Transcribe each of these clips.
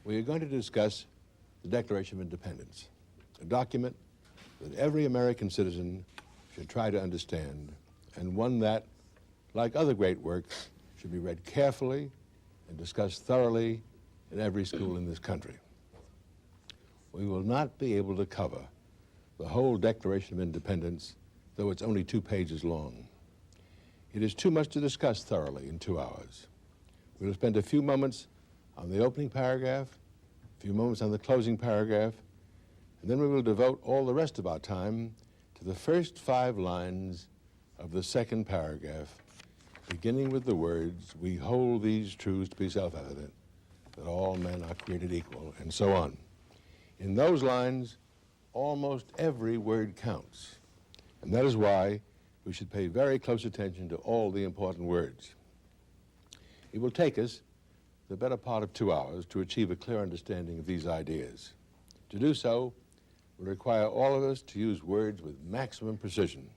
we are going to discuss the Declaration of Independence, a document that every American citizen should try to understand, and one that, like other great works, should be read carefully and discussed thoroughly in every school in this country. We will not be able to cover the whole Declaration of Independence, though it's only 2 pages long. It is too much to discuss thoroughly in 2 hours. We'll spend a few moments on the opening paragraph, a few moments on the closing paragraph, and then we will devote all the rest of our time to the first 5 lines of the second paragraph, beginning with the words, "We hold these truths to be self-evident, that all men are created equal," and so on. In those lines, almost every word counts, and that is why we should pay very close attention to all the important words. It will take us the better part of 2 hours to achieve a clear understanding of these ideas. To do so will require all of us to use words with maximum precision.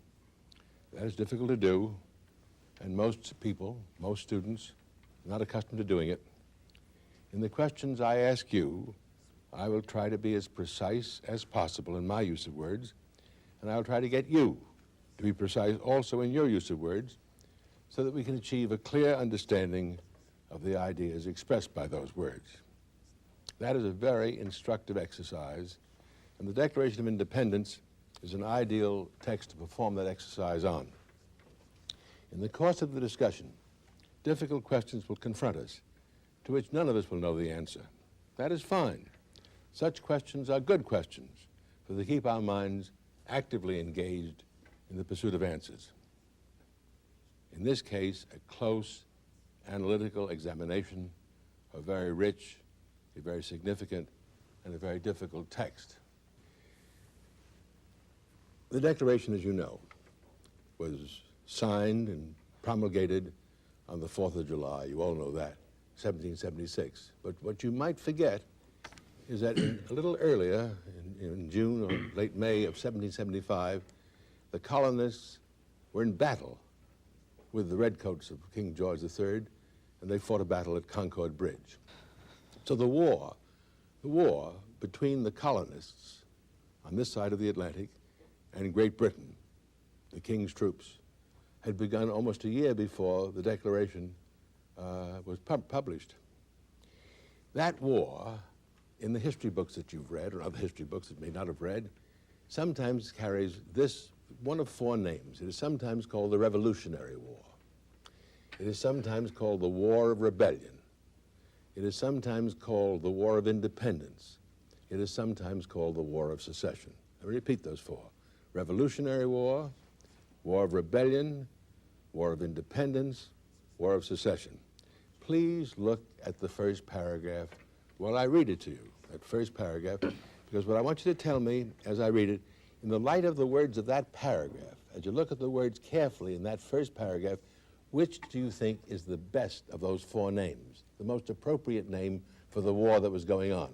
That is difficult to do, and most people, most students, are not accustomed to doing it. In the questions I ask you, I will try to be as precise as possible in my use of words, and I will try to get you to be precise also in your use of words, so that we can achieve a clear understanding of the ideas expressed by those words. That is a very instructive exercise, and the Declaration of Independence is an ideal text to perform that exercise on. In the course of the discussion, difficult questions will confront us, to which none of us will know the answer. That is fine. Such questions are good questions, for they keep our minds actively engaged in the pursuit of answers. In this case, a close analytical examination of a very rich, a very significant, and a very difficult text. The Declaration, as you know, was signed and promulgated on the 4th of July. You all know that, 1776. But what you might forget is that a little earlier, in June or late May of 1775, the colonists were in battle with the redcoats of King George III, and they fought a battle at Concord Bridge. So the war between the colonists on this side of the Atlantic and Great Britain, the King's troops, had begun almost a year before the Declaration was published. That war, in the history books that you've read, or other history books that may not have read, sometimes carries this one of 4 names. It is sometimes called the Revolutionary War. It is sometimes called the War of Rebellion. It is sometimes called the War of Independence. It is sometimes called the War of Secession. I repeat those 4. Revolutionary War, War of Rebellion, War of Independence, War of Secession. Please look at the first paragraph while I read it to you, that first paragraph, because what I want you to tell me as I read it, in the light of the words of that paragraph, as you look at the words carefully in that first paragraph, which do you think is the best of those 4 names, the most appropriate name for the war that was going on?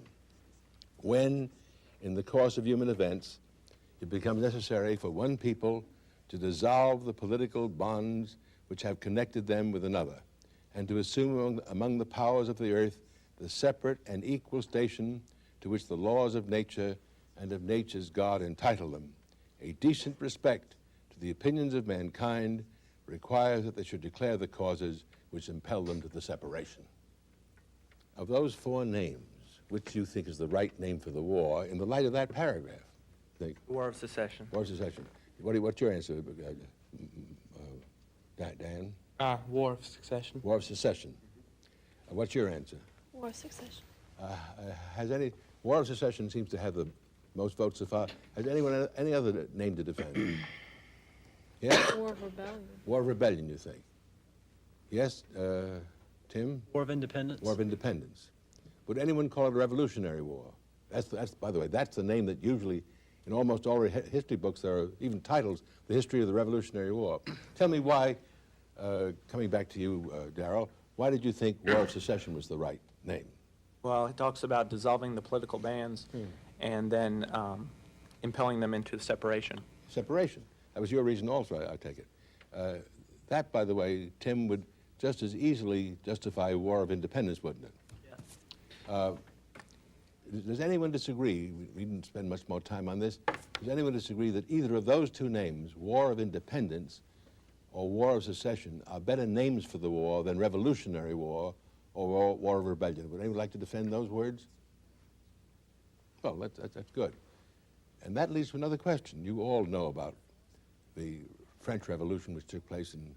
When, in the course of human events, it becomes necessary for one people to dissolve the political bonds which have connected them with another, and to assume among the powers of the earth the separate and equal station to which the laws of nature and of nature's God entitle them, a decent respect to the opinions of mankind requires that they should declare the causes which impel them to the separation. Of those 4 names, which do you think is the right name for the war in the light of that paragraph? War of Secession. War of Secession. What's your answer, Dan? War of Secession. War of Secession. What's your answer? War of Succession. War of Secession seems to have the most votes so far. Has anyone any other name to defend? Yes? War of Rebellion. War of Rebellion, you think? Yes, Tim? War of Independence. War of Independence. Would anyone call it a Revolutionary War? That's by the way, that's the name that usually, in almost all history books, there are even titles, The History of the Revolutionary War. Tell me why, coming back to you, Darrell, why did you think War of Secession was the right name? Well, it talks about dissolving the political bands and then impelling them into separation. Separation. That was your reason also, I take it. That, by the way, Tim, would just as easily justify War of Independence, wouldn't it? Yes. Does anyone disagree, we didn't spend much more time on this, does anyone disagree that either of those two names, War of Independence or War of Secession, are better names for the war than Revolutionary War or War of Rebellion? Would anyone like to defend those words? Well, that's good. And that leads to another question. You all know about the French Revolution, which took place in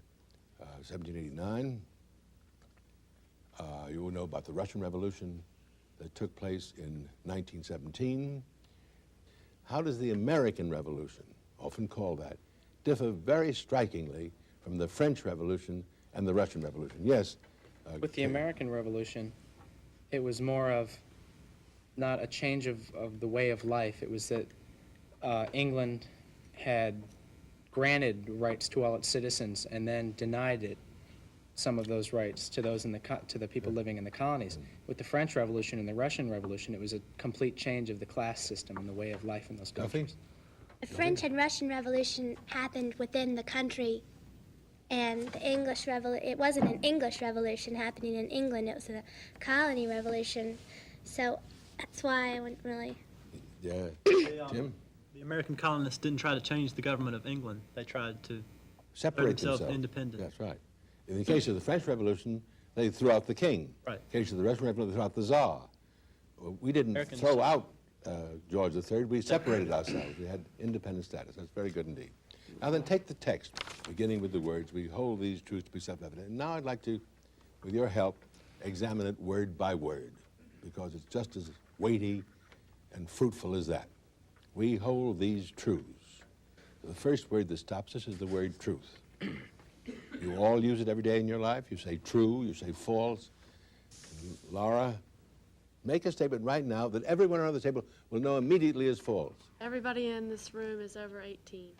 1789. You all know about the Russian Revolution that took place in 1917. How does the American Revolution, often called that, differ very strikingly from the French Revolution and the Russian Revolution? Yes? With the American Revolution, it was more of not a change of the way of life. It was that England had granted rights to all its citizens and then denied it some of those rights to those to the people living in the colonies. With the French Revolution and the Russian Revolution, it was a complete change of the class system and the way of life in those countries. The French and Russian Revolution happened within the country, and the English Revolution, it wasn't an English Revolution happening in England, it was a colony revolution. So that's why I wouldn't really... Yeah. Jim? The American colonists didn't try to change the government of England. They tried to Separate themselves themselves. independent. That's right. In the case of the French Revolution, they threw out the king. Right. In the case of the Russian Revolution, they threw out the Tsar. Well, we didn't Americans- throw out George III. We separated ourselves. We had independent status. That's very good indeed. Now then, take the text, beginning with the words, we hold these truths to be self-evident. And now I'd like to, with your help, examine it word by word, because it's just as weighty and fruitful as that. We hold these truths. The first word that stops us is the word truth. You all use it every day in your life. You say true, you say false. Laura, make a statement right now that everyone around the table will know immediately is false. Everybody in this room is over 18.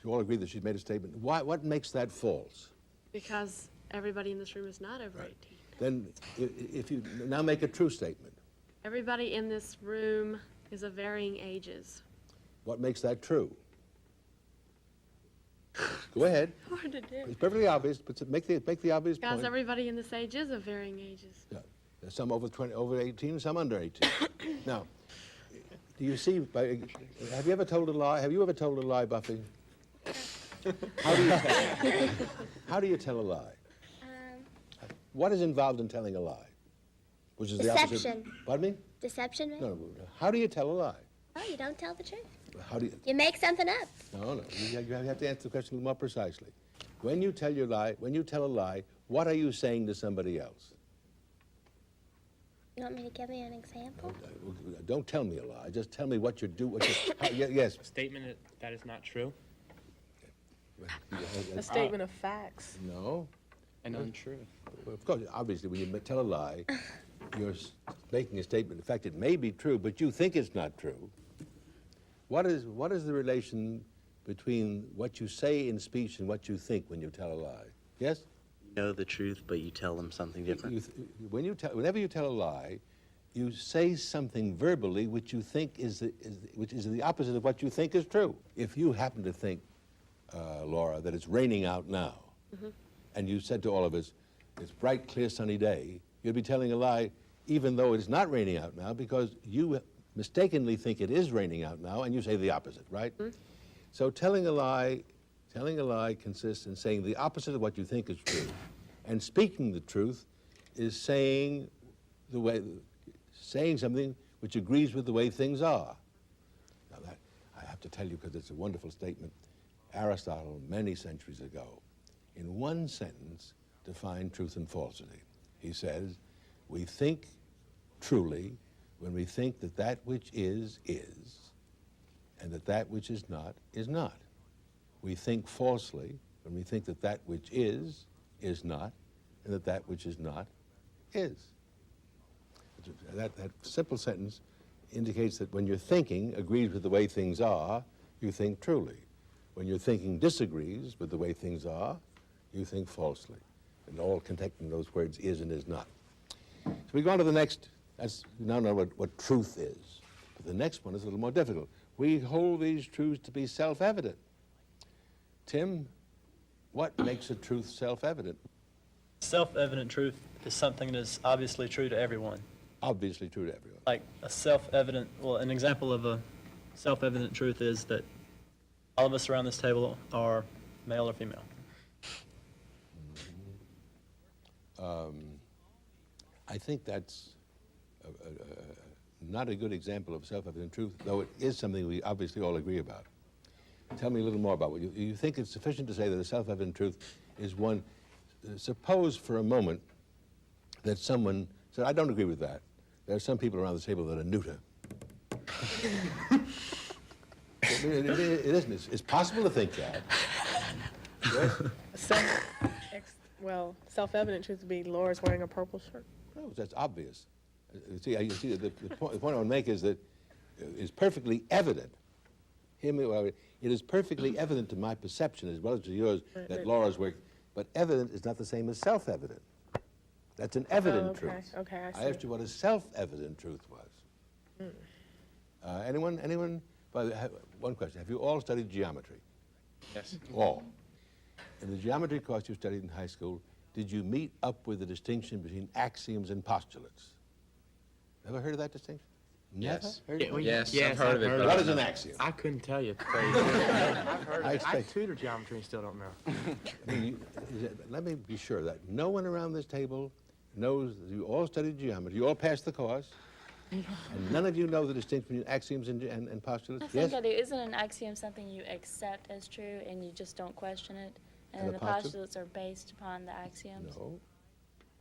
You all agree that she's made a statement. What makes that false? Because everybody in this room is not over 18. Then if you now make a true statement, Everybody in this room is of varying ages. what makes that true? Go ahead. Hard to do. It's perfectly obvious, but make the obvious Because point. everybody in this age is of varying ages. Yeah. There's some over 18, some under 18. Now, do you see, have you ever told a lie? Have you ever told a lie, Buffy? How do you tell a lie? What is involved in telling a lie? Which is the opposite. Deception. Pardon me? Deception, right? No. How do you tell a lie? Oh, you don't tell the truth. How do you? You make something up. No. You have to answer the question a little more precisely. When you tell a lie, what are you saying to somebody else? You want me to give me an example? Don't tell me a lie. Just tell me what you do. Yes. A statement that is not true A statement of facts. No. and untrue. Well, of course, obviously, when you tell a lie, you're making a statement. In fact, it may be true, but you think it's not true. What is the relation between what you say in speech and what you think when you tell a lie? Yes? You know the truth, but you tell them something different. Whenever you tell a lie, you say something verbally which you think is the opposite of what you think is true. If you happen to think, Laura, that it's raining out now, and you said to all of us, it's bright, clear, sunny day, you'd be telling a lie even though it's not raining out now, because you mistakenly think it is raining out now, and you say the opposite, right? So telling a lie consists in saying the opposite of what you think is true. And speaking the truth is saying something which agrees with the way things are. Now that, I have to tell you, because it's a wonderful statement, Aristotle, many centuries ago, in one sentence, defined truth and falsity. He says, we think truly when we think that that which is, and that that which is not, is not. We think falsely when we think that that which is not, and that that which is not, is. That simple sentence indicates that when your thinking agrees with the way things are, you think truly. When your thinking disagrees with the way things are, you think falsely. And all containing those words is and is not. So we go on to the next. We now know what truth is. But the next one is a little more difficult. We hold these truths to be self-evident. Tim, what makes a truth self-evident? Self-evident truth is something that is obviously true to everyone. obviously true to everyone. Like a self-evident, well, an example of a self-evident truth is that all of us around this table are male or female. I think that's not a good example of self-evident truth, though it is something we obviously all agree about. Tell me a little more about what you think it's sufficient to say that a self-evident truth is one. Suppose for a moment that someone said, I don't agree with that. There are some people around the table that are neuter. It isn't. It's possible to think that. Yes? Self-evident truth would be Laura's wearing a purple shirt. No, that's obvious. You see, the point I want to make is that it's perfectly evident. It is perfectly evident to my perception as well as to yours that Laura's work, but evident is not the same as self-evident. That's an evident truth. Okay, I see. I asked you what a self-evident truth was. Anyone? One question. Have you all studied geometry? Yes. All. In the geometry course you studied in high school, did you meet up with the distinction between axioms and postulates? Ever heard of that distinction? Yes. Never? Heard of it? Yes, I've heard of it, but What is an axiom? I couldn't tell you. I've heard I of it. I expect- tutor geometry and still don't know. I mean, let me be sure that no one around this table knows that you all studied geometry, you all passed the course, and none of you know the distinction between axioms and postulates? I think Yes? I do. Isn't an axiom something you accept as true and you just don't question it? And And then a the postu- postulates are based upon the axioms? No.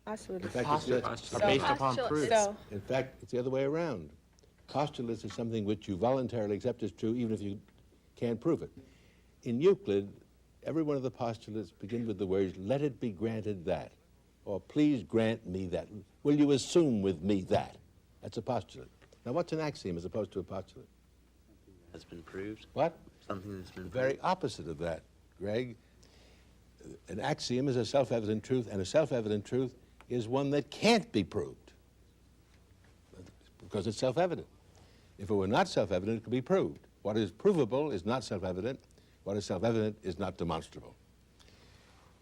Postulates. In fact, Postulates are So based upon postulates- proof. So, in fact, it's the other way around. Postulates is something which you voluntarily accept as true even if you can't prove it. In Euclid, every one of the postulates begin with the words, let it be granted that, or please grant me that. Will you assume with me that? That's a postulate. Now, what's an axiom as opposed to a postulate? Has been proved. What? Something that's been The very proved. opposite of that, Greg. An axiom is a self-evident truth, and a self-evident truth is one that can't be proved because it's self-evident. If it were not self-evident, it could be proved. What is provable is not self-evident. What is self-evident is not demonstrable.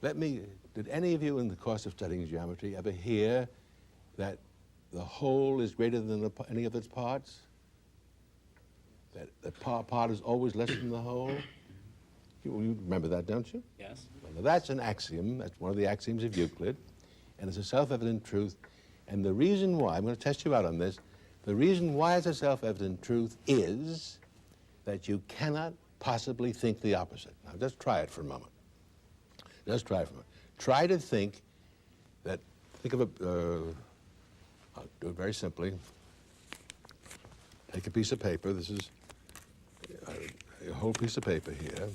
Did any of you in the course of studying geometry ever hear that the whole is greater than any of its parts? That the part is always less than the whole? You remember that, don't you? Yes. Well, that's an axiom. That's one of the axioms of Euclid. And it's a self-evident truth. And the reason why, I'm going to test you out on this, the reason why it's a self-evident truth is that you cannot possibly think the opposite. Now, just try it for a moment. Just try it for a moment. Try to think of I'll do it very simply. Take a piece of paper. This is a whole piece of paper here.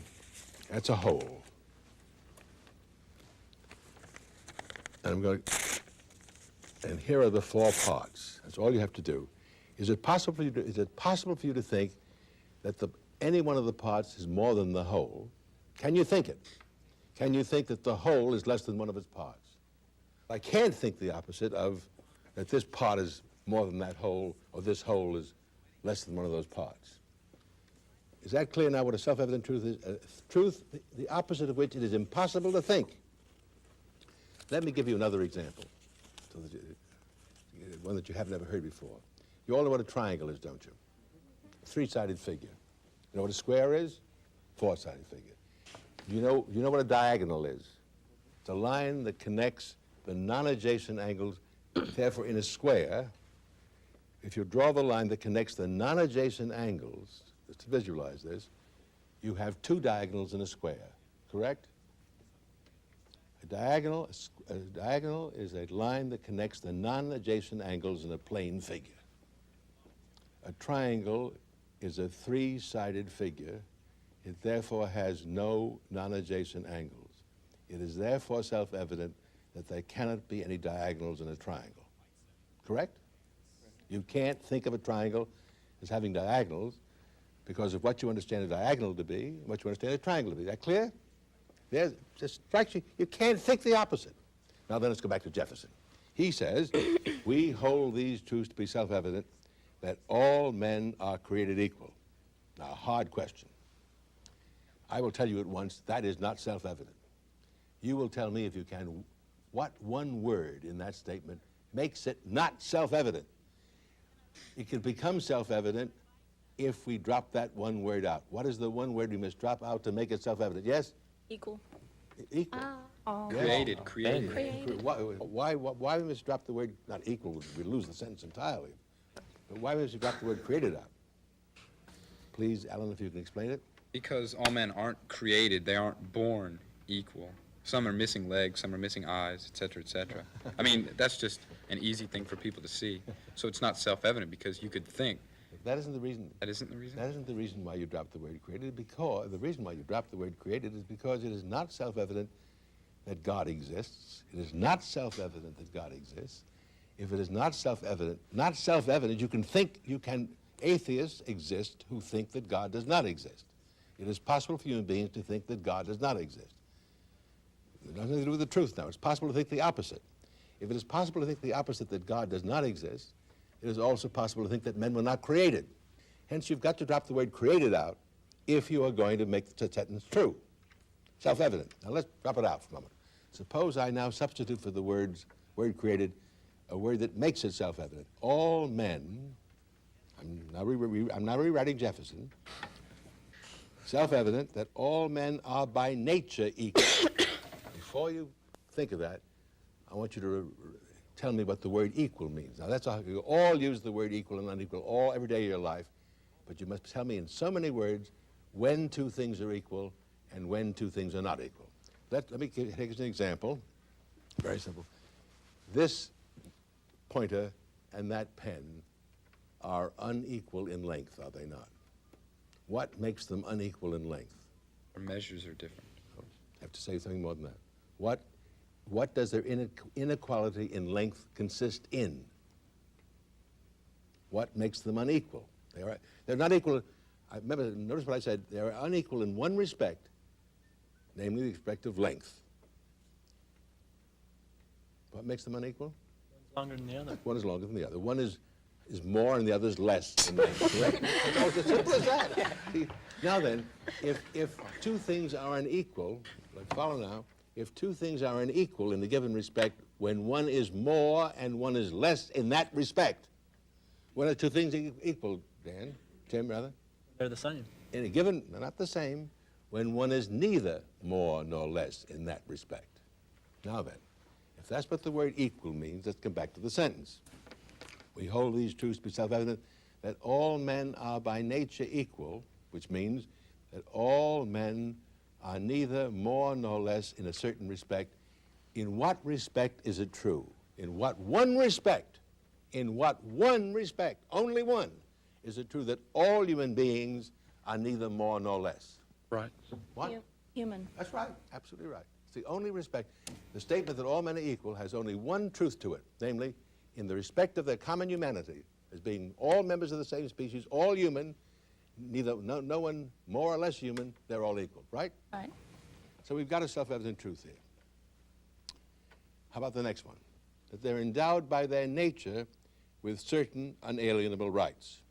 That's a whole. And here are the four parts. That's all you have to do. Is it possible for you to think that any one of the parts is more than the whole? Can you think it? Can you think that the whole is less than one of its parts? I can't think the opposite of that this part is more than that whole, or this whole is less than one of those parts. Is that clear now what a self-evident truth is? A truth, the opposite of which it is impossible to think. Let me give you another example, one that you have never heard before. You all know what a triangle is, don't you? A three-sided figure. You know what a square is? Four-sided figure. You know what a diagonal is? It's a line that connects the non-adjacent angles. Therefore, in a square, if you draw the line that connects the non-adjacent angles, just to visualize this, you have two diagonals in a square, correct? A diagonal is a line that connects the non-adjacent angles in a plane figure. A triangle is a three-sided figure. It therefore has no non-adjacent angles. It is therefore self-evident that there cannot be any diagonals in a triangle. Correct? You can't think of a triangle as having diagonals because of what you understand a diagonal to be and what you understand a triangle to be. Is that clear? There's just strikes you. You can't think the opposite. Now then, let's go back to Jefferson. He says, we hold these truths to be self-evident, that all men are created equal. Now, a hard question. I will tell you at once, that is not self-evident. You will tell me, if you can, what one word in that statement makes it not self-evident. It can become self-evident if we drop that one word out. What is the one word we must drop out to make it self-evident? Yes? Equal. Equal. Created. Why we must drop the word, not equal, we lose the sentence entirely. But why must we drop the word created out? Please, Alan, if you can explain it. Because all men aren't created, they aren't born equal. Some are missing legs, some are missing eyes, et cetera, et cetera. I mean, that's just an easy thing for people to see. So it's not self-evident because you could think. That isn't the reason. That isn't the reason? That isn't the reason why you dropped the word created, because the reason why you dropped the word created is because it is not self-evident that God exists. It is not self-evident that God exists. If it is not self-evident, atheists exist who think that God does not exist. It is possible for human beings to think that God does not exist. It has nothing to do with the truth now. It's possible to think the opposite. If it is possible to think the opposite, that God does not exist, it is also possible to think that men were not created. Hence, you've got to drop the word created out if you are going to make the sentence true. Self-evident. Now let's drop it out for a moment. Suppose I now substitute for the word created a word that makes it self-evident. All men, I'm now rewriting Jefferson, self-evident that all men are by nature equal. Before you think of that, I want you to tell me what the word equal means. Now that's all. You all use the word equal and unequal all every day of your life, but you must tell me in so many words when two things are equal and when two things are not equal. Let me take as an example, very simple. This pointer and that pen are unequal in length, are they not? What makes them unequal in length? Our measures are different. I have to say something more than that. What does their inequality in length consist in? What makes them unequal? They're not equal. Remember, notice what I said. They are unequal in one respect, namely the respect of length. What makes them unequal? Longer than the other. One is longer than the other. One is more and the other is less in length, correct? It's as simple as that. See, now then, if two things are unequal, follow now, if two things are unequal in a given respect, when one is more and one is less in that respect, when are two things equal, Dan? Tim, rather? They're the same. In a given, not the same, when one is neither more nor less in that respect. Now then, if that's what the word equal means, let's come back to the sentence. We hold these truths to be self-evident, that all men are by nature equal, which means that all men are neither more nor less in a certain respect. In what respect is it true? In what one respect, only one, is it true that all human beings are neither more nor less? Right. What? Human. That's right, absolutely right. It's the only respect. The statement that all men are equal has only one truth to it, namely, in the respect of their common humanity, as being all members of the same species, all human, no one more or less human, they're all equal, right? Right. So we've got a self-evident truth here. How about the next one? That they're endowed by their nature with certain unalienable rights.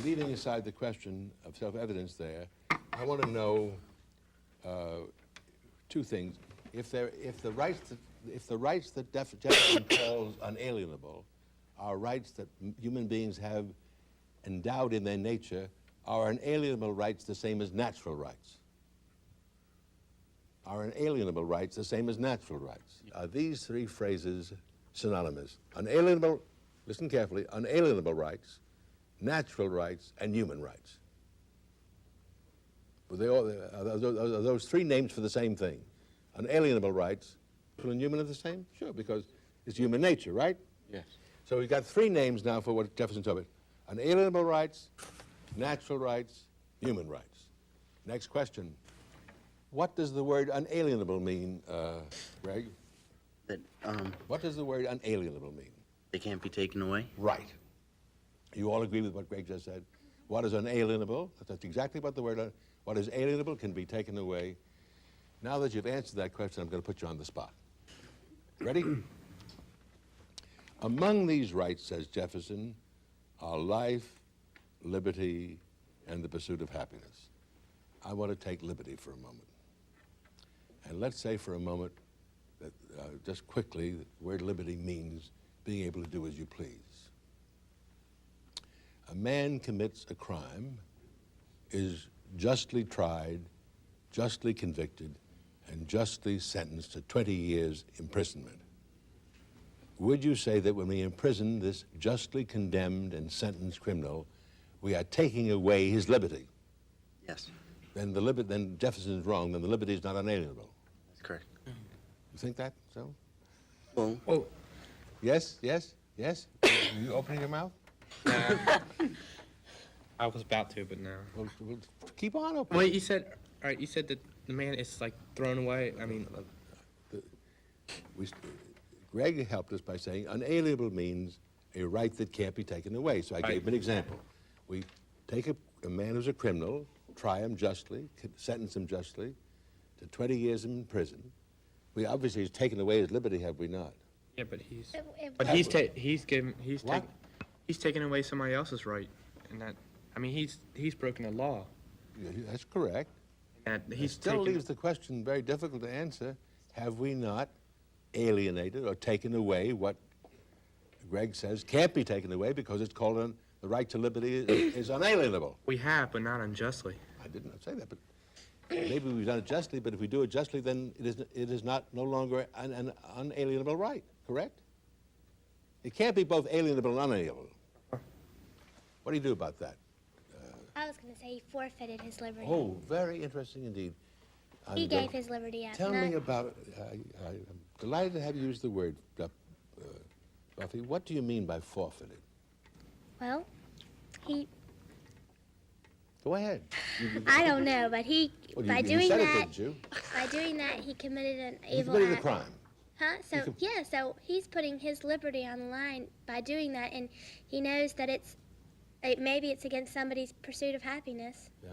Leaving aside the question of self-evidence there, I want to know two things. If the rights that Jefferson calls unalienable are rights that human beings have endowed in their nature, are unalienable rights the same as natural rights? Are unalienable rights the same as natural rights? Are these three phrases synonymous? Unalienable, listen carefully, unalienable rights, natural rights, and human rights. Are those three names for the same thing? Unalienable rights, natural and human are the same? Sure, because it's human nature, right? Yes. So we've got three names now for what Jefferson told us. Unalienable rights, natural rights, human rights. Next question. What does the word unalienable mean, Greg? That What does the word unalienable mean? they can't be taken away. Right. You all agree with what Greg just said? What is unalienable? That's exactly what the word, what is alienable can be taken away. Now that you've answered that question, I'm going to put you on the spot. Ready? Among these rights, says Jefferson, are life, liberty, and the pursuit of happiness. I want to take liberty for a moment. And let's say for a moment that, just quickly, the word liberty means being able to do as you please. a man commits a crime, is justly tried, justly convicted, and justly sentenced to 20 years imprisonment. Would you say that when we imprison this justly condemned and sentenced criminal, we are taking away his liberty? Yes, Then Jefferson is wrong, then the liberty is not unalienable. that's correct. You think that so? Well, Yes, yes, yes? You opening your mouth? I was about to, but no. Well, keep on opening. Wait, you said, all right, you said that the man is like thrown away. I mean, Greg helped us by saying unalienable means a right that can't be taken away. So I gave him an example. We take a man who's a criminal, try him justly, sentence him justly to 20 years in prison. We obviously he's taken away his liberty, have we not? yeah, but he's But he's taken away somebody else's right, and that, I mean, he's broken the law, Yeah, that's correct. and It he's still taken. leaves the question very difficult to answer. Have we not alienated or taken away what Greg says can't be taken away because it's called the right to liberty is unalienable? We have, but not unjustly. I did not say that, but maybe we've done it justly, but if we do it justly, then it is no longer an unalienable right, correct? It can't be both alienable and unalienable. What do you do about that? I was going to say he forfeited his liberty. Oh, very interesting indeed. He gave his liberty up. Tell not- me about, I'm delighted to have you use the word, Buffy. What do you mean by forfeited? Well, he. Go ahead. I don't know, but he. Well, by you doing said it, that. didn't you? By doing that, he committed an You evil committed a act. crime. Huh? So yeah, so he's putting his liberty on the line by doing that, and he knows that maybe it's against somebody's pursuit of happiness. Yeah.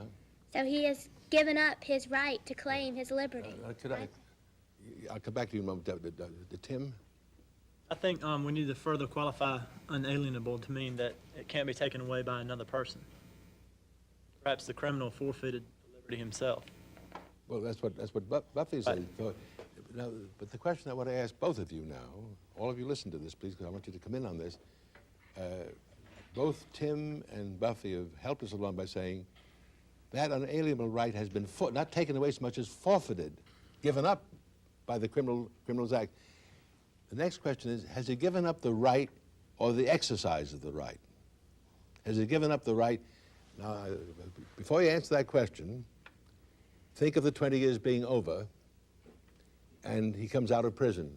So he has given up his right to claim his liberty. I'll come back to you in a moment. Tim? I think we need to further qualify unalienable to mean that it can't be taken away by another person. Perhaps the criminal forfeited the liberty himself. Well, that's what Buffy said. So, now, but the question I want to ask both of you now, all of you listen to this, please, because I want you to come in on this. Both Tim and Buffy have helped us along by saying that unalienable right has been not taken away so much as forfeited, given up by the Criminals Act. The next question is, has he given up the right or the exercise of the right? Has he given up the right? Now, before you answer that question, think of the 20 years being over, and he comes out of prison.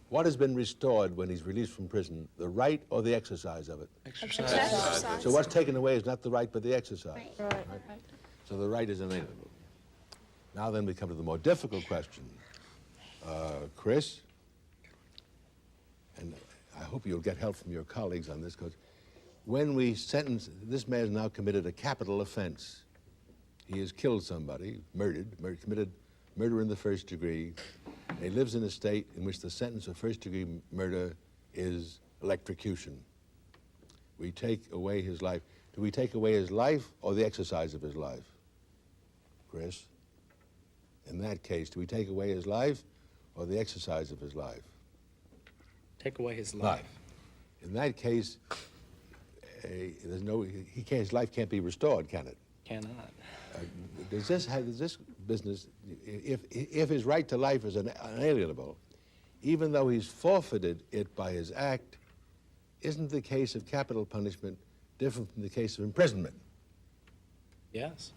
What has been restored when he's released from prison, the right or the exercise of it? Exercise. So what's taken away is not the right, but the exercise. Right. Right? So the right is inalienable. Now then we come to the more difficult question. Chris, and I hope you'll get help from your colleagues on this, because when we sentence, this man has now committed a capital offense. He has killed somebody, committed murder in the first degree. He lives in a state in which the sentence of first-degree murder is electrocution. We take away his life. Do we take away his life or the exercise of his life? Chris? In that case, do we take away his life or the exercise of his life? Take away his life. In that case, his life can't be restored, can it? Cannot. Does this business, if his right to life is unalienable, even though he's forfeited it by his act, isn't the case of capital punishment different from the case of imprisonment? Yes.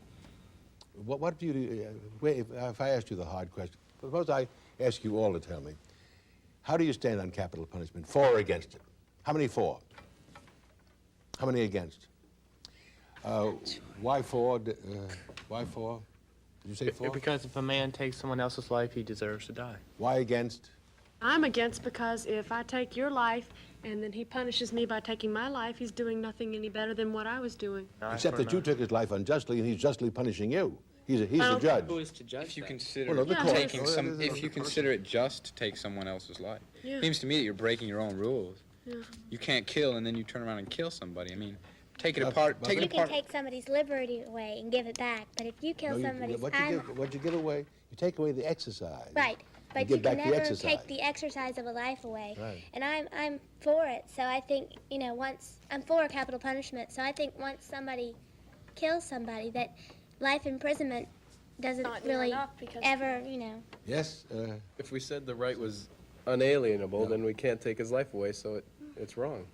What view if I asked you the hard question, suppose I ask you all to tell me, how do you stand on capital punishment, for or against it? How many for? How many against? Why for? Why for? Did you say for? Because if a man takes someone else's life, he deserves to die. Why against? I'm against because if I take your life and then he punishes me by taking my life, he's doing nothing any better than what I was doing. Except that you took his life unjustly, and he's justly punishing you. He's the Well, judge. Who is to judge If you that? consider Well, no, the Yeah. court. taking Well, some, that is if a you person. consider it just to take someone else's life, Yeah. seems to me that you're breaking your own rules. Yeah. You can't kill and then you turn around and kill somebody. I mean, take it But- apart. but- Take You it can apart. take somebody's liberty away and give it back, but if you kill No, somebody's, what you get away, you take away the exercise. right. But get you back can the never exercise. take the exercise of a life away. Right. And I'm for it. So I think, once I'm for capital punishment. So I think once somebody kills somebody, that life imprisonment doesn't Not near really enough because- ever, Yes, If we said the right was unalienable, then we can't take his life away, so it's wrong.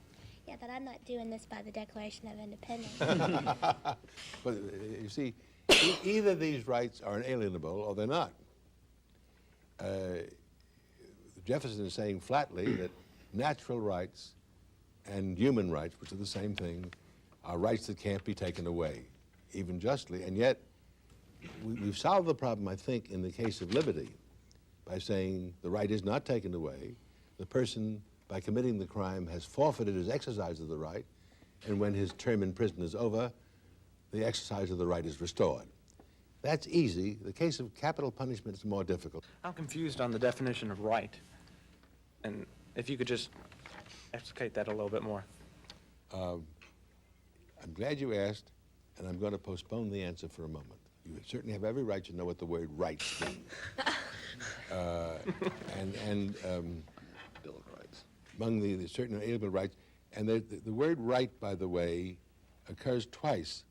Yeah, but I'm not doing this by the Declaration of Independence. but you see, either these rights are inalienable or they're not. Jefferson is saying flatly that natural rights and human rights, which are the same thing, are rights that can't be taken away, even justly. And yet, we've solved the problem, I think, in the case of liberty by saying the right is not taken away. The person, by committing the crime, has forfeited his exercise of the right, and when his term in prison is over, the exercise of the right is restored. That's easy. The case of capital punishment is more difficult. I'm confused on the definition of right. And if you could just explicate that a little bit more. I'm glad you asked, and I'm going to postpone the answer for a moment. You certainly have every right to know what the word rights means. Bill of Rights. Among the certain inalienable rights, and the word right, by the way, occurs twice.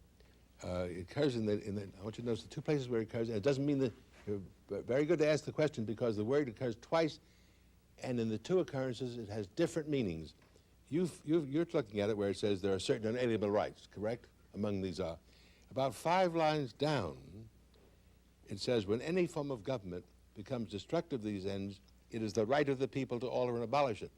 It occurs in the, I want you to notice the two places where it occurs, and it doesn't mean that, very good to ask the question, because the word occurs twice, and in the two occurrences, it has different meanings. You're looking at it where it says there are certain unalienable rights, correct? Among these are. About 5 lines down, it says, when any form of government becomes destructive of these ends, it is the right of the people to alter and abolish it.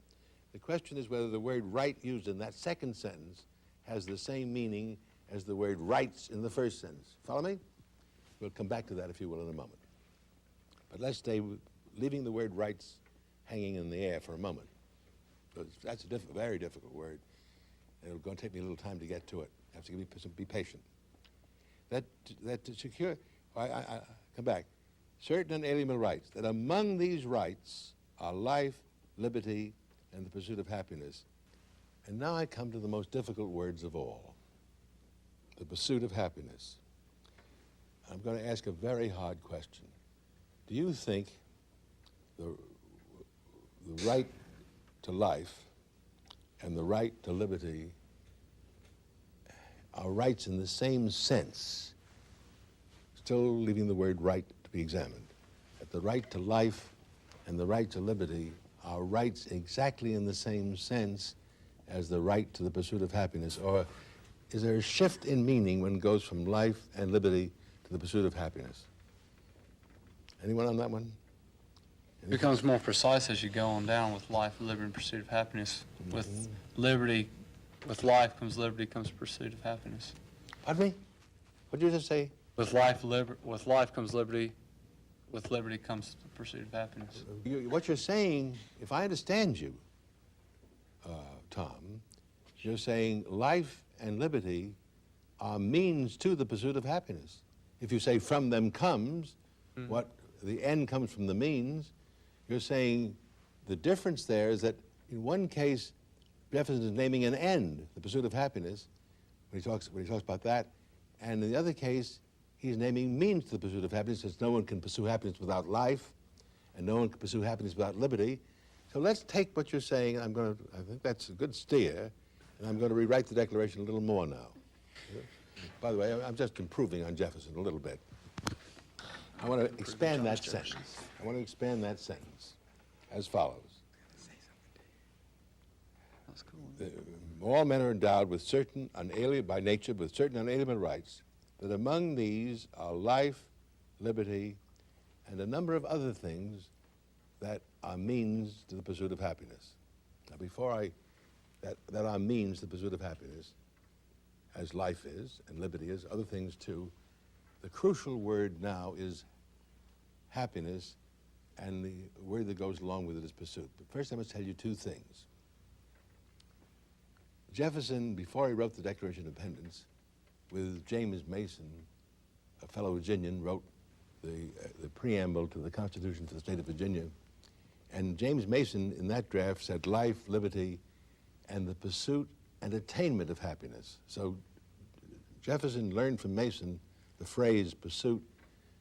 The question is whether the word right used in that second sentence has the same meaning as the word rights in the first sentence. Follow me? We'll come back to that, if you will, in a moment. But let's stay leaving the word rights hanging in the air for a moment. That's a very difficult word. It's going to take me a little time to get to it. I have to be patient. That to secure, I come back. Certain unalienable rights, that among these rights are life, liberty, and the pursuit of happiness. And now I come to the most difficult words of all, the pursuit of happiness. I'm going to ask a very hard question. Do you think the right to life and the right to liberty are rights in the same sense, still leaving the word right to be examined? That the right to life and the right to liberty are rights exactly in the same sense as the right to the pursuit of happiness? Or is there a shift in meaning when it goes from life and liberty to the pursuit of happiness? Anyone on that one? It becomes more precise as you go on down with life, liberty, and pursuit of happiness. With liberty, with life comes liberty, comes pursuit of happiness. Pardon me? What did you just say? With life comes liberty. With liberty comes the pursuit of happiness. What you're saying, if I understand you, Tom, you're saying life and liberty are means to the pursuit of happiness. If you say from them comes, what the end comes from the means, you're saying the difference there is that in one case, Jefferson is naming an end, the pursuit of happiness, when he talks about that, and in the other case, he's naming means to the pursuit of happiness, since no one can pursue happiness without life, and no one can pursue happiness without liberty. So let's take what you're saying, and I think that's a good steer, and I'm going to rewrite the Declaration a little more now. By the way, I'm just improving on Jefferson a little bit. I want to expand that sentence. I want to expand that sentence as follows. All men are endowed with certain by nature, with certain unalienable rights, that among these are life, liberty, and a number of other things that are means to the pursuit of happiness. Now, that are means to the pursuit of happiness, as life is and liberty is, other things too, the crucial word now is happiness, and the word that goes along with it is pursuit. But first I must tell you two things. Jefferson, before he wrote the Declaration of Independence, with James Mason, a fellow Virginian, wrote the preamble to the Constitution for the state of Virginia. And James Mason, in that draft, said life, liberty, and the pursuit and attainment of happiness. So Jefferson learned from Mason the phrase pursuit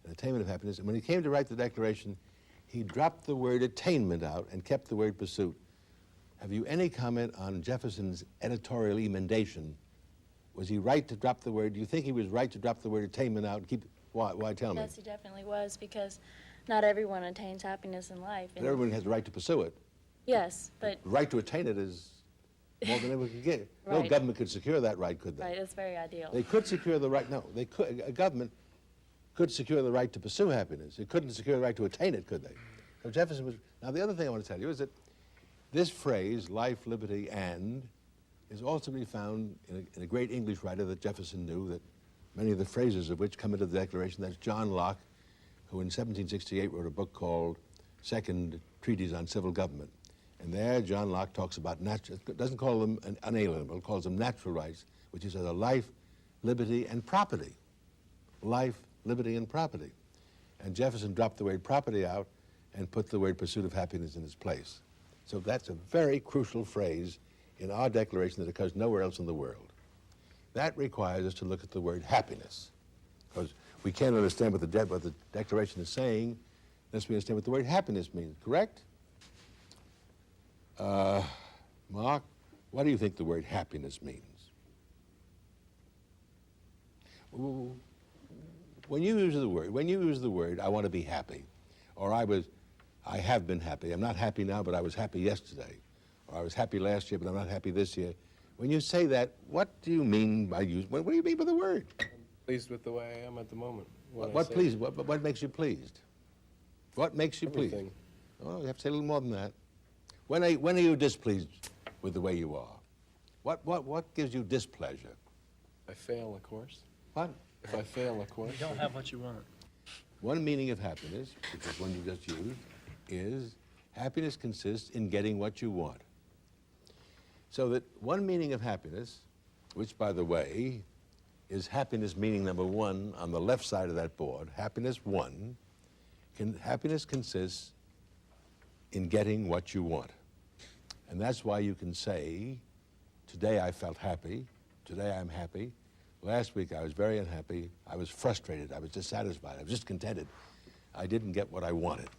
and attainment of happiness. And when he came to write the Declaration, he dropped the word attainment out and kept the word pursuit. Have you any comment on Jefferson's editorial emendation? Was he right to drop the word? Do you think he was right to drop the word attainment out and keep? Why? Tell me. Yes, he definitely was, because not everyone attains happiness in life. But everyone has the right to pursue it. Yes, but, The right to attain it is more than anyone can get. No Right. government could secure that right, could they? right, it's very ideal. They could secure the right. No, they could. A government could secure the right to pursue happiness. It couldn't secure the right to attain it, could they? So Jefferson was. Now, the other thing I want to tell you is that this phrase, life, liberty, and, is also to be found in a great English writer that Jefferson knew, that many of the phrases of which come into the Declaration. That's John Locke, who in 1768 wrote a book called Second Treatise on Civil Government. And there, John Locke talks about natural, doesn't call them unalienable, calls them natural rights, which is a life, liberty, and property. Life, liberty, and property. And Jefferson dropped the word property out and put the word pursuit of happiness in its place. So that's a very crucial phrase in our Declaration that occurs nowhere else in the world. That requires us to look at the word happiness, because we can't understand what the Declaration is saying unless we understand what the word happiness means, correct? Mark, what do you think the word happiness means? When you use the word, I want to be happy, or I have been happy. I'm not happy now, but I was happy yesterday, or I was happy last year, but I'm not happy this year. When you say that, what do you mean by what do you mean by the word? Pleased with the way I am at the moment. What makes you pleased? What makes you pleased? Everything. Oh, you have to say a little more than that. When are you displeased with the way you are? What gives you displeasure? If I fail, of course. What? If I fail, of course. You don't have what you want. One meaning of happiness, which is one you just used, is happiness consists in getting what you want. So that one meaning of happiness, which, by the way, is happiness meaning number one on the left side of that board, happiness one, happiness consists in getting what you want. And that's why you can say, today I felt happy, today I'm happy, last week I was very unhappy, I was frustrated, I was dissatisfied, I was discontented, I didn't get what I wanted.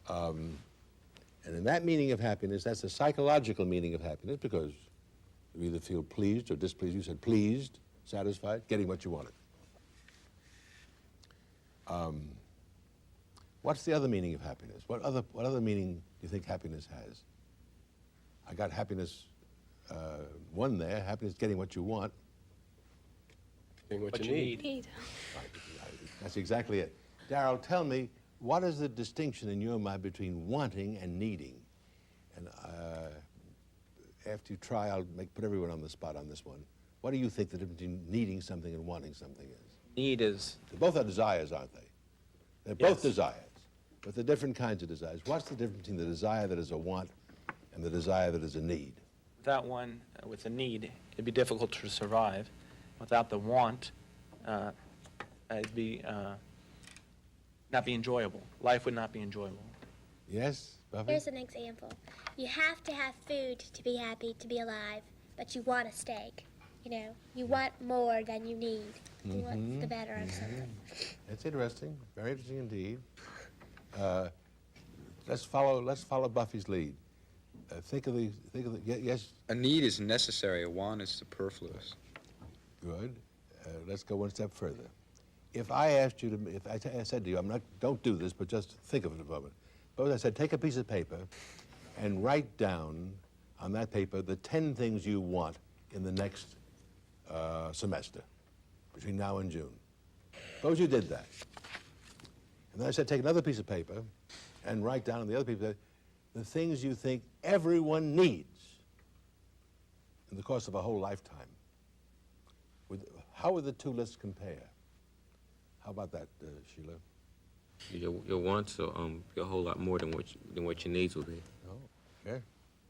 And in that meaning of happiness, that's a psychological meaning of happiness, because you either feel pleased or displeased. You said pleased, satisfied, getting what you wanted. What's the other meaning of happiness? What other meaning do you think happiness has? I got happiness one there, happiness getting what you want. Getting what you need. That's exactly it. Darrell, tell me, what is the distinction in your mind between wanting and needing? And after you try, I'll put everyone on the spot on this one. What do you think the difference between needing something and wanting something is? Need is, They both are desires, aren't they? They're both desires, but they're different kinds of desires. What's the difference between the desire that is a want and the desire that is a need? without one, with a need, it'd be difficult to survive. Without the want, it'd be not be enjoyable. Life would not be enjoyable. Yes, Buffy? Here's an example. You have to have food to be happy, to be alive, but you want a steak. You know, you want more than you need. You want the better of something. That's interesting. Very interesting indeed. Let's follow Buffy's lead. Think of the. Yes. A need is necessary. A want is superfluous. Good. Let's go one step further. If I asked you to, if I said to you, don't do this, but just think of it a moment. Suppose I said, take a piece of paper and write down on that paper the 10 things you want in the next semester, between now and June. Suppose you did that. And then I said, take another piece of paper and write down on the other piece of paper the things you think everyone needs in the course of a whole lifetime. How would the two lists compare? How about that, Sheila? Your wants are a whole lot more than what your needs will be. Oh, okay.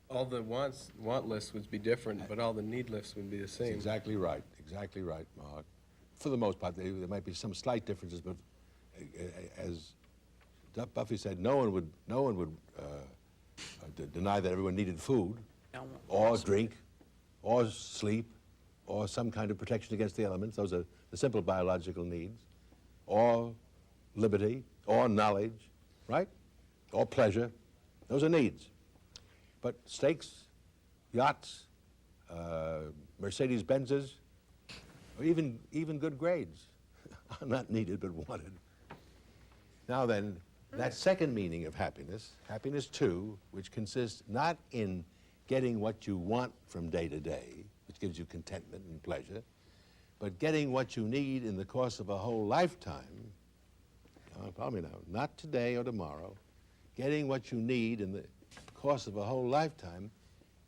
All the want lists would be different, but all the need lists would be the same. That's exactly right. Exactly right, Mark. For the most part, there might be some slight differences, but as Buffy said, no one would deny that everyone needed food, or drink, or sleep, or some kind of protection against the elements. Those are the simple biological needs, or liberty, or knowledge. right? Or pleasure. Those are needs. But steaks, yachts, Mercedes-Benzes, or even good grades are not needed but wanted. Now then, that second meaning of happiness, happiness two, which consists not in getting what you want from day to day, which gives you contentment and pleasure, but getting what you need in the course of a whole lifetime, follow me now, not today or tomorrow, getting what you need in the course of a whole lifetime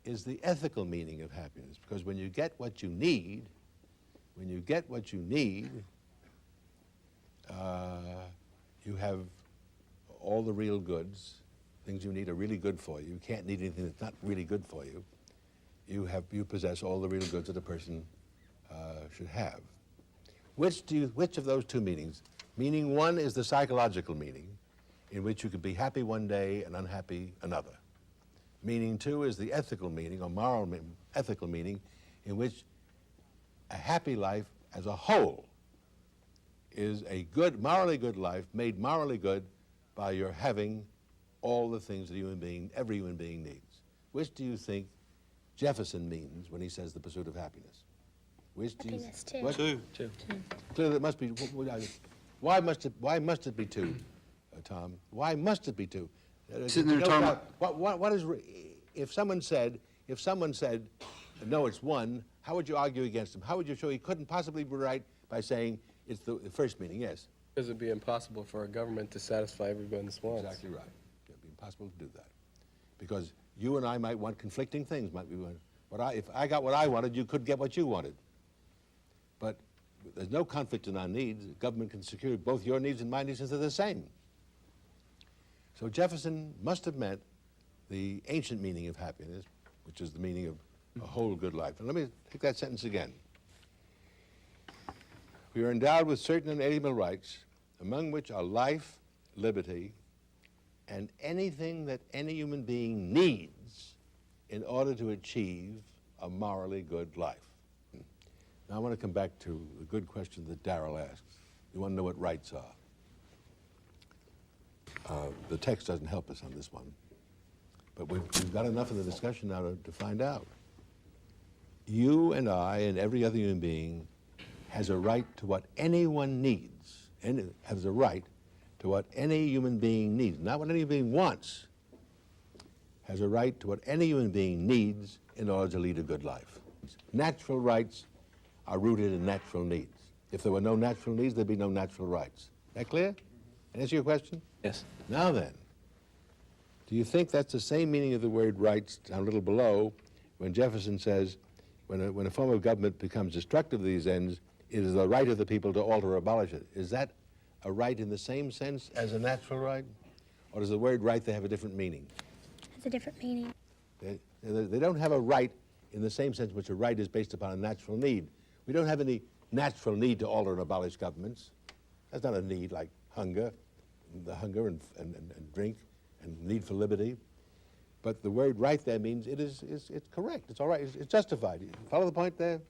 is the ethical meaning of happiness. Because when you get what you need, you have all the real goods. Things you need are really good for you. You can't need anything that's not really good for you. You possess all the real goods that a person should have. Which of those two meanings? Meaning one is the psychological meaning, in which you could be happy one day and unhappy another. Meaning two is the ethical meaning, or moral ethical meaning, in which a happy life as a whole is a good, morally good life, made morally good by your having all the things that every human being needs. Which do you think Jefferson means when he says the pursuit of happiness? Which do you Happiness two. what? Two. Clearly, it must be. Why must it be two, Tom? Why must it be two? Sitting there talking about What is? If someone said, no, it's one. How would you argue against him? How would you show he couldn't possibly be right by saying it's the first meaning? Yes. Because it'd be impossible for a government to satisfy everyone's wants. Exactly right. It'd be impossible to do that, because you and I might want conflicting things. Might we want? If I got what I wanted, you could get what you wanted. But there's no conflict in our needs. The government can secure both your needs and my needs since they're the same. So Jefferson must have meant the ancient meaning of happiness, which is the meaning of a whole good life. And let me take that sentence again. We are endowed with certain inalienable rights, among which are life, liberty, and anything that any human being needs in order to achieve a morally good life. Now I want to come back to the good question that Darrell asked. You want to know what rights are. The text doesn't help us on this one, but we've got enough of the discussion now to find out. You and I and every other human being has a right to what anyone needs, and has a right to what any human being needs, not what any human being wants, has a right to what any human being needs in order to lead a good life. Natural rights are rooted in natural needs. If there were no natural needs, there'd be no natural rights. That clear? Answer your question? Yes. Now then, do you think that's the same meaning of the word rights down a little below when Jefferson says, when a form of government becomes destructive of these ends, it is the right of the people to alter or abolish it? Is that a right in the same sense as a natural right? Or does the word right have a different meaning? It's a different meaning. They don't have a right in the same sense in which a right is based upon a natural need. We don't have any natural need to alter and abolish governments. That's not a need like hunger, the hunger and drink and need for liberty. But the word right there means it's correct, it's all right, it's justified. You follow the point there?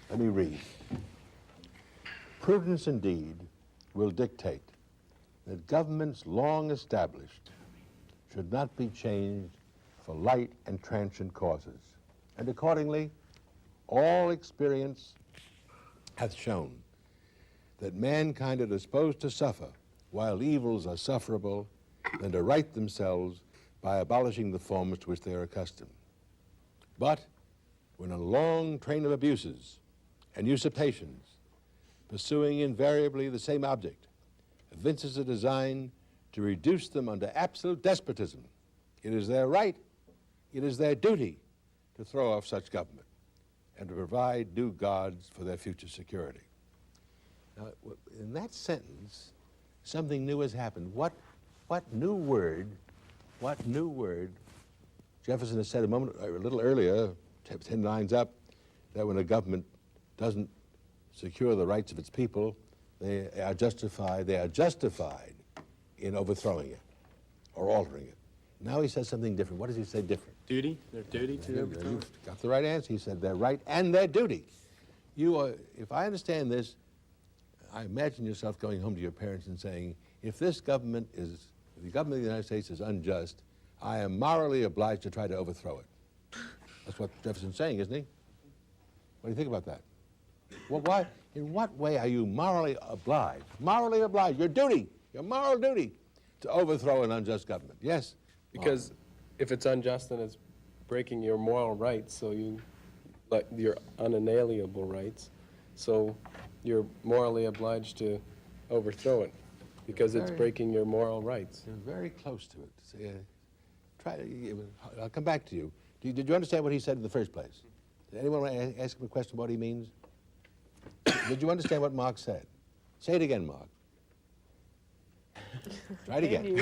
Let me read. Prudence indeed will dictate that governments long established should not be changed for light and transient causes. And accordingly, all experience hath shown that mankind are disposed to suffer while evils are sufferable than to right themselves by abolishing the forms to which they are accustomed. But when a long train of abuses and usurpations, pursuing invariably the same object, evinces a design to reduce them under absolute despotism, it is their right, it is their duty to throw off such government and to provide due guards for their future security. Now, in that sentence, something new has happened. What new word, Jefferson has said a little earlier, 10 lines up, that when a government doesn't secure the rights of its people, they are justified in overthrowing it or altering it. Now he says something different. What does he say different? Duty? Their duty to overthrow? You've got the right answer. He said their right and their duty. If I understand this, I imagine yourself going home to your parents and saying, if this government is if the government of the United States is unjust, I am morally obliged to try to overthrow it. That's what Jefferson's saying, isn't he? What do you think about that? Well, why, in what way are you morally obliged, your duty, your moral duty, to overthrow an unjust government? Yes? Because if it's unjust, then it's breaking your moral rights, so like your unalienable rights. So you're morally obliged to overthrow it because it's breaking your moral rights. You're very close to it. See, I'll come back to you. Did you understand what he said in the first place? Did anyone want to ask him a question what he means? Did you understand what Marx said? Say it again, Mark. Try it again.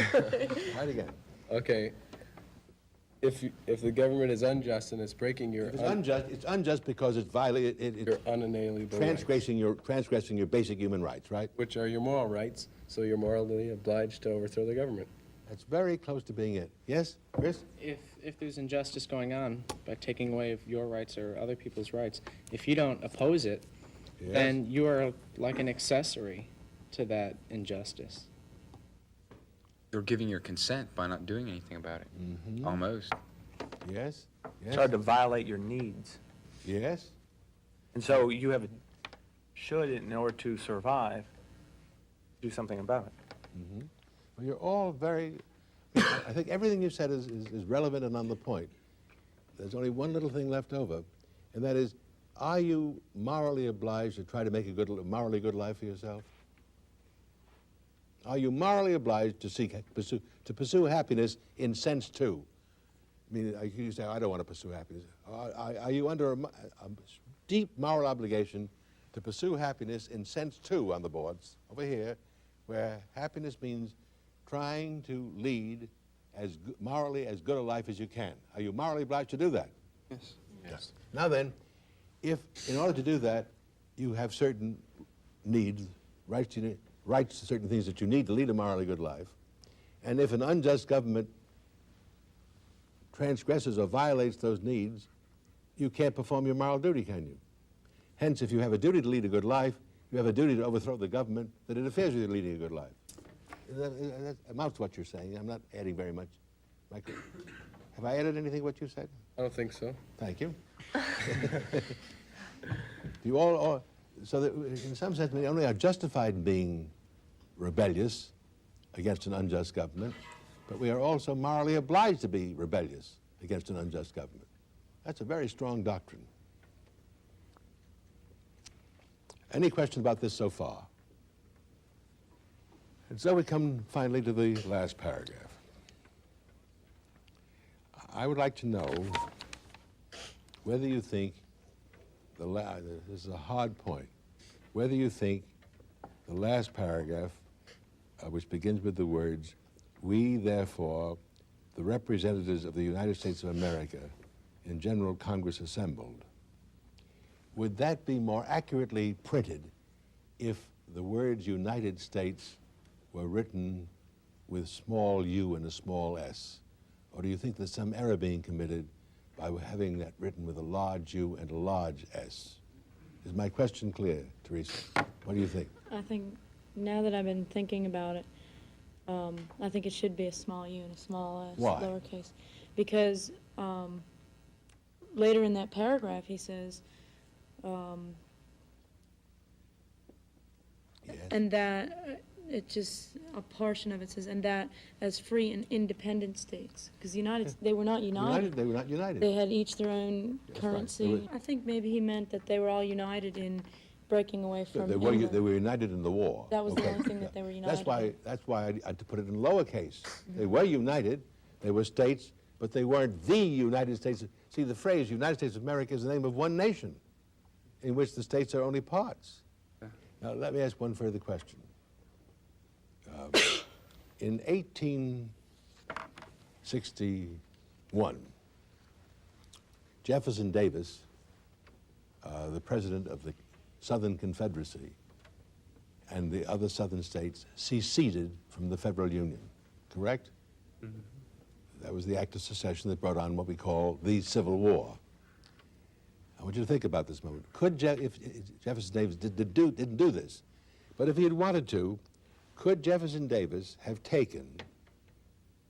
Try it again. Okay. If the government is unjust and it's breaking your... If it's unjust because it's your unalienable transgressing your basic human rights, right? Which are your moral rights, so you're morally obliged to overthrow the government. That's very close to being it. Yes, Chris? If there's injustice going on by taking away of your rights or other people's rights, if you don't oppose it, Yes. then you are like an accessory to that injustice. You're giving your consent by not doing anything about it. Almost. Yes? It's hard to violate your needs. Yes? And so you have a should, in order to survive, do something about it. Well, you're all very... I think everything you said is relevant and on the point. There's only one little thing left over, and that is, are you morally obliged to try to make a morally good life for yourself? Are you morally obliged to pursue happiness in sense two? I mean, you say, I don't want to pursue happiness. Are you under a deep moral obligation to pursue happiness in sense two on the boards, over here, where happiness means trying to lead as morally as good a life as you can? Are you morally obliged to do that? Yes. Yes. Now then, if in order to do that, you have certain needs, rights to certain things that you need to lead a morally good life, and if an unjust government transgresses or violates those needs, you can't perform your moral duty, can you? Hence, if you have a duty to lead a good life, you have a duty to overthrow the government that interferes with you leading a good life. That amounts to what you're saying. I'm not adding very much. Have I added anything to what you said? I don't think so. Thank you. You all, so that in some sense, we only are justified in being rebellious against an unjust government, but we are also morally obliged to be rebellious against an unjust government. That's a very strong doctrine. Any questions about this so far? And so we come finally to the last paragraph. I would like to know whether you think, this is a hard point, whether you think the last paragraph, which begins with the words, "We therefore, the representatives of the United States of America in General Congress assembled," would that be more accurately printed if the words United States were written with small u and a small s? Or do you think there's some error being committed by having that written with a large U and a large S? Is my question clear, Teresa? What do you think? I think, now that I've been thinking about it, I think it should be a small u and a small s, Why? lowercase. Because later in that paragraph, he says, Yes. and that, it just, a portion of it says, and that as free and independent states. Because they were not united. They were not united. They had each their own That's right. currency. They were- I think maybe he meant that they were all united in breaking away from They England. were united in the war. That was the Okay. only thing that they were united That's why I had to put it in lowercase. They were united, they were states, but they weren't the United States. See, the phrase United States of America is the name of one nation in which the states are only parts. Now, let me ask one further question. In 1861, Jefferson Davis, the president of the Southern Confederacy, and the other southern states seceded from the federal union, correct? That was the act of secession that brought on what we call the Civil War. I want you to think about this moment. If Jefferson Davis didn't do this, but if he had wanted to, could Jefferson Davis have taken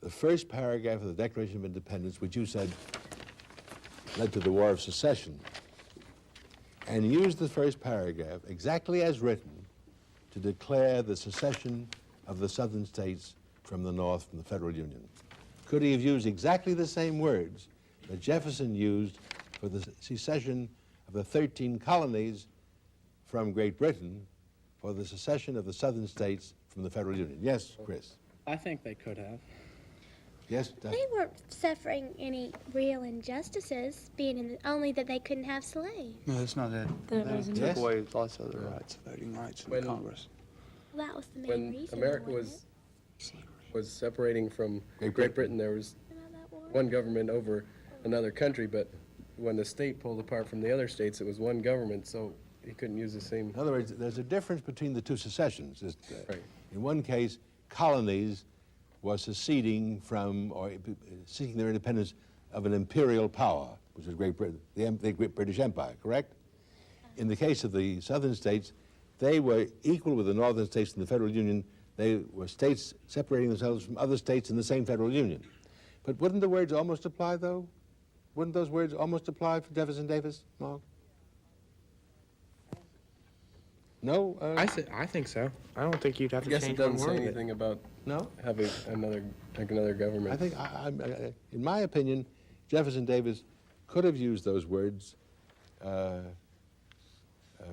the first paragraph of the Declaration of Independence, which you said led to the War of Secession, and used the first paragraph exactly as written to declare the secession of the southern states from the North, from the Federal Union? Could he have used exactly the same words that Jefferson used for the secession of the 13 colonies from Great Britain for the secession of the southern states from the Federal Union? Yes, Chris? I think they could have. Yes, They weren't suffering any real injustices, only that they couldn't have slaves. No, that's not it. That They wasn't took it. away lots of other rights, voting rights in When- Congress. Well, that was the main When reason. America wasn't was separating from Great Great Britain, there was it? About that war? one government over another country, but when the state pulled apart from the other states, it was one government, so he couldn't use the same. In other words, there's a difference between the two secessions. Right. In one case, colonies were seceding from or seeking their independence of an imperial power, which was Great Britain, the Great British Empire, correct? In the case of the southern states, they were equal with the northern states in the Federal Union. They were states separating themselves from other states in the same Federal Union. But wouldn't the words almost apply, though? Wouldn't those words almost apply for Jefferson Davis, Mark? No? I think so. I don't think you'd have I to guess it change one doesn't say word. of it. anything about No? having another government. I think, in my opinion, Jefferson Davis could have used those words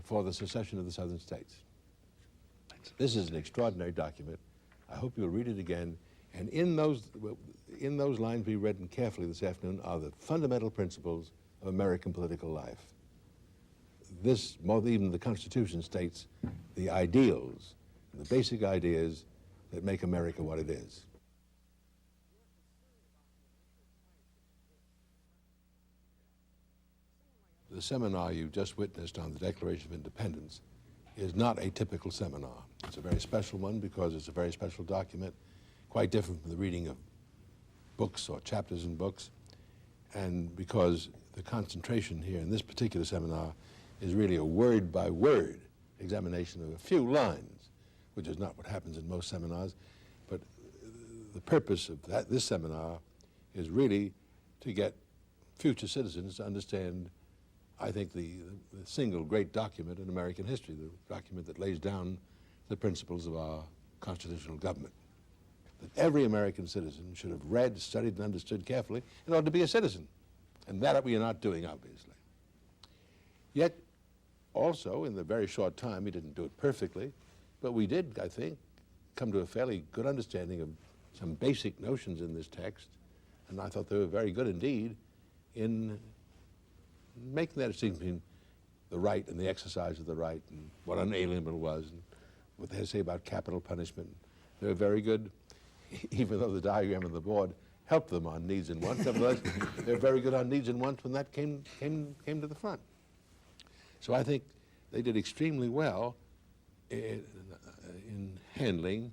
for the secession of the southern states. This is an extraordinary document. I hope you'll read it again. And in those lines we read carefully this afternoon are the fundamental principles of American political life. This, more than even the Constitution, states the ideals, the basic ideas that make America what it is. The seminar you just witnessed on the Declaration of Independence is not a typical seminar. It's a very special one because it's a very special document, quite different from the reading of books or chapters in books, and because the concentration here in this particular seminar is really a word-by-word examination of a few lines, which is not what happens in most seminars, but the purpose of this seminar is really to get future citizens to understand, I think, the single great document in American history, the document that lays down the principles of our constitutional government, that every American citizen should have read, studied, and understood carefully in order to be a citizen. And that we are not doing, obviously. Yet, also, in the very short time, we didn't do it perfectly, but we did, I think, come to a fairly good understanding of some basic notions in this text, and I thought they were very good indeed in making that distinction between the right and the exercise of the right, and what unalienable was, and what they had to say about capital punishment. They were very good, even though the diagram on the board helped them on needs and wants. Nevertheless, they were very good on needs and wants when that came to the front. So I think they did extremely well in handling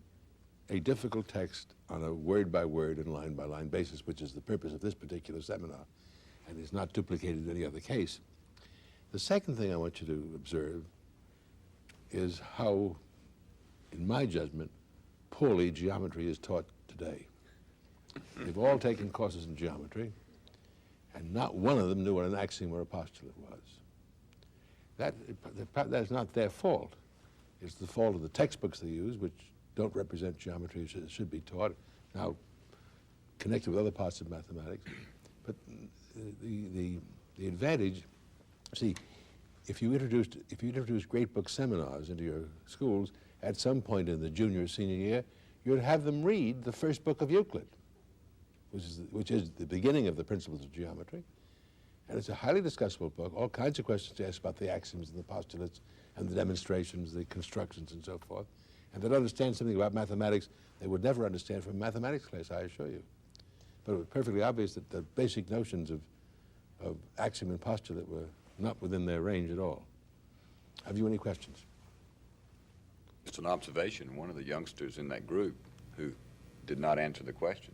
a difficult text on a word-by-word and line-by-line basis, which is the purpose of this particular seminar, and is not duplicated in any other case. The second thing I want you to observe is how, in my judgment, poorly geometry is taught today. They've all taken courses in geometry, and not one of them knew what an axiom or a postulate was. That's not their fault. It's the fault of the textbooks they use, which don't represent geometry as it should be taught, now connected with other parts of mathematics. But the advantage, see, if you introduced great book seminars into your schools at some point in the junior or senior year, you'd have them read the first book of Euclid, which is the beginning of the principles of geometry. And it's a highly discussable book, all kinds of questions to ask about the axioms and the postulates and the demonstrations, the constructions and so forth. And they'd understand something about mathematics they would never understand from a mathematics class, I assure you. But it was perfectly obvious that the basic notions of axiom and postulate were not within their range at all. Have you any questions? It's an observation. One of the youngsters in that group who did not answer the question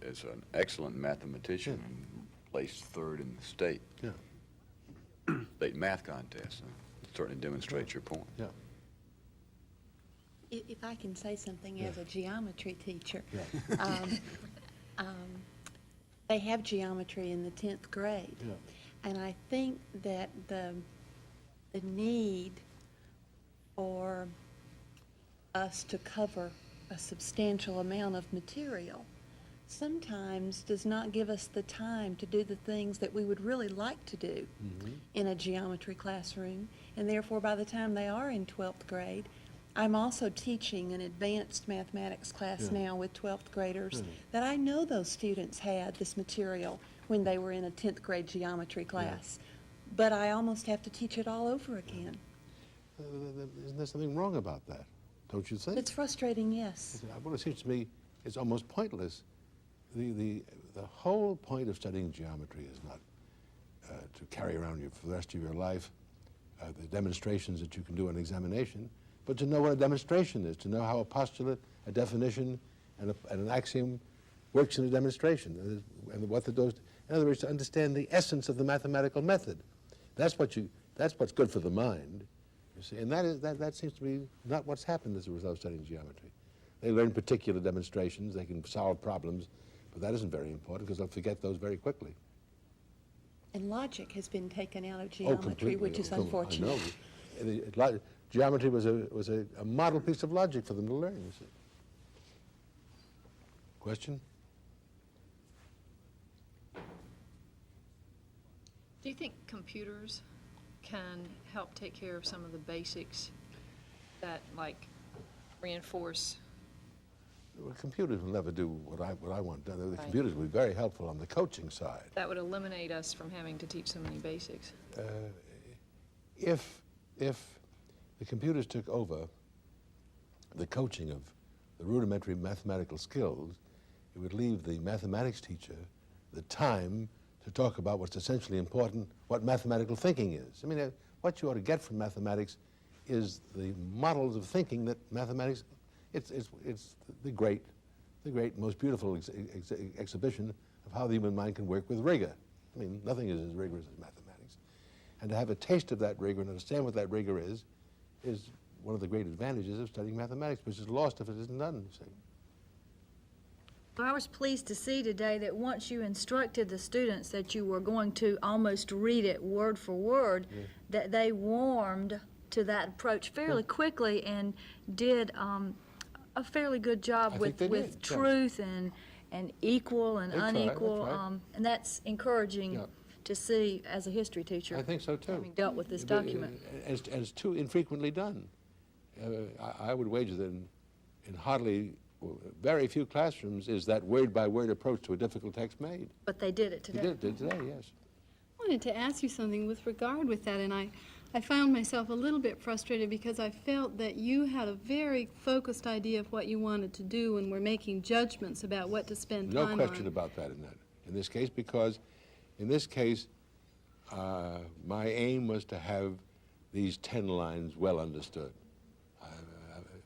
is an excellent mathematician and placed third in the state. Yeah. State math contest. It certainly demonstrates your point. Yeah. If I can say something as a geometry teacher. They have geometry in the 10th grade. And I think that the need for us to cover a substantial amount of material sometimes does not give us the time to do the things that we would really like to do in a geometry classroom. And therefore, by the time they are in 12th grade, I'm also teaching an advanced mathematics class now with 12th graders that I know those students had this material when they were in a 10th grade geometry class. But I almost have to teach it all over again. Isn't there something wrong about that? Don't you think? It's frustrating, yes. Well, it seems to me it's almost pointless. The whole point of studying geometry is not to carry around you for the rest of your life the demonstrations that you can do on examination, but to know what a demonstration is, to know how a postulate, a definition, and an axiom works in a demonstration, and what those. In other words, to understand the essence of the mathematical method. That's what's good for the mind. You see, and that seems to be not what's happened as a result of studying geometry. They learn particular demonstrations, they can solve problems, but that isn't very important because they'll forget those very quickly. And logic has been taken out of geometry, Completely. which is unfortunate. I know. Geometry was a model piece of logic for them to learn, you see. Question? Do you think computers can help take care of some of the basics that, like, reinforce? Well, computers will never do what I want done. The computers will be very helpful on the coaching side. That would eliminate us from having to teach so many basics. If the computers took over the coaching of the rudimentary mathematical skills, it would leave the mathematics teacher the time to talk about what's essentially important, what mathematical thinking is. I mean, what you ought to get from mathematics is the models of thinking that mathematics, it's the great, most beautiful exhibition of how the human mind can work with rigor. I mean, nothing is as rigorous as mathematics. And to have a taste of that rigor and understand what that rigor is one of the great advantages of studying mathematics, which is lost if it isn't done, you see. Well, I was pleased to see today that once you instructed the students that you were going to almost read it word for word, that they warmed to that approach fairly quickly and did a fairly good job with truth and equal and unequal, and that's encouraging to see as a history teacher. I think so too. Having dealt with this document. And it's too infrequently done. I would wager that in very few classrooms is that word-by-word approach to a difficult text made. But they did it today. They did today, yes. I wanted to ask you something with regard with that, and I found myself a little bit frustrated because I felt that you had a very focused idea of what you wanted to do and were making judgments about what to spend time on. No question about that in this case, because in this case, my aim was to have these 10 lines well understood.